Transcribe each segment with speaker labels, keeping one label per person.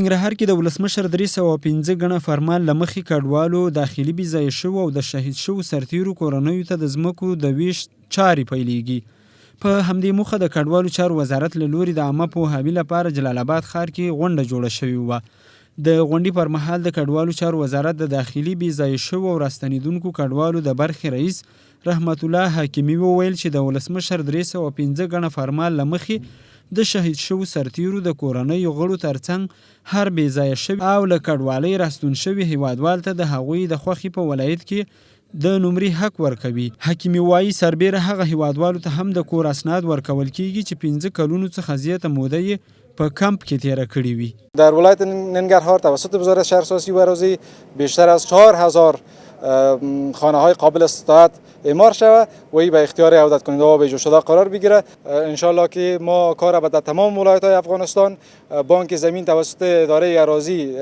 Speaker 1: ننګرهار کې د ولسمشر 305 ګڼه فرمان له مخې کډوالو داخلي بې ځایه شوو او د شهید شوو سرتیرو کورنیو ته د ځمکو د ویش چارې پیلیږي. په همدې موخه د کډوالو چارو وزارت له لوري د عامه پوهاوي لپاره جلال آباد ښار کې غونډه جوړه شوې وه. د غونډې پر مهال د کډوالو چارو وزارت د داخلي بې ځایه شوو او راستنېدونکو کډوالو د برخې رئیس رحمت الله حکیمي وویل چې د ولسمشر 305 ګڼه فرمان له مخې د شهید شوو سرتیرو د کورنیو غړو ترڅنګ هر بې ځایه شوي او له کډوالۍ راستون شوي هیوادوال ته د هغوی د خوښې په ولایت کې د نمرې حق ورکوي. حکیمي وایي سربیره هغه هیوادوالو ته هم د کور اسناد ورکول کیږي چې 15 کلونو څخه زیاته موده یې په کمپ کې تیره کړې وي.
Speaker 2: در ولایت ننگرهار توسط وزارت شهرسازی و عراضی بیشتر از 4000 خانه های قابل استطاعت اعمار شود و این به اختیار عودت کننده ها به اجرا شده قرار بگیره. انشالله که ما کار را در تمام ولایت های افغانستان بانک زمین توسط اداره اراضی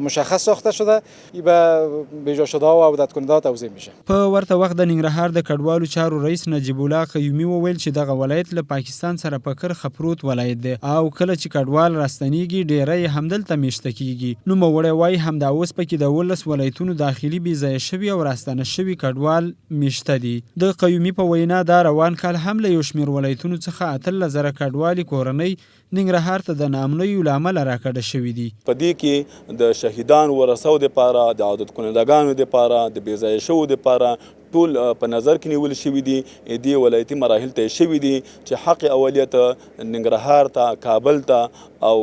Speaker 2: مشخص ساخته شده این به اجرا شده ها و عودت کننده ها توزیع میشه.
Speaker 1: په ورته وخت د ننګرهار د کډوالو چارو رئیس نجیب الله قیومي وویل چې دغه ولایت له پاکستان سره په کرښه پروت ولایت دی او کله چې کډوال راستنیږي ډیری یې همدلته میشته کیږي. نوموړی وایي همدا اوس پکې د 19 ولایتونو داخلي بې ځایه شوي او راستانه شوي کډوال میشته دي. د قیومي په وینا دا روان کال هم له یو شمېر ولایتونو څخه 18,000 کډوالې کورنۍ ننګرهار ته د ناامنیو له امله راکډه شوي دي.
Speaker 3: په دې کې د شهیدانو ورثو دپاره د عودت کنندګانو دپاره د بې ځایه شوو دپاره ټول په نظر کې نیول شوي دي. دې ولایتي مراحل طی شوي دي چې حق اولیت ننګرهار ته، کابل ته او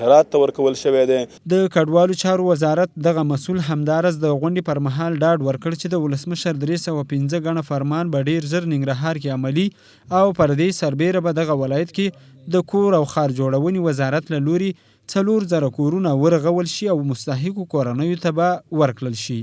Speaker 3: هرات ته ورکول شوی دی.
Speaker 1: د کډوالو چارو وزارت دغه مسؤل همدارس د غونډې پر مهال ډاډ ورکړ چې د ولسمشر 305 ګڼه فرمان به ډیر ژر ننګرهار کې عملي او پر دې سربیره به دغه ولایت کې د کور او ښار جوړونې وزارت له لوري 4,000 کورونه ورغول شي او مستحقو کورنیو ته به ورکړل شي.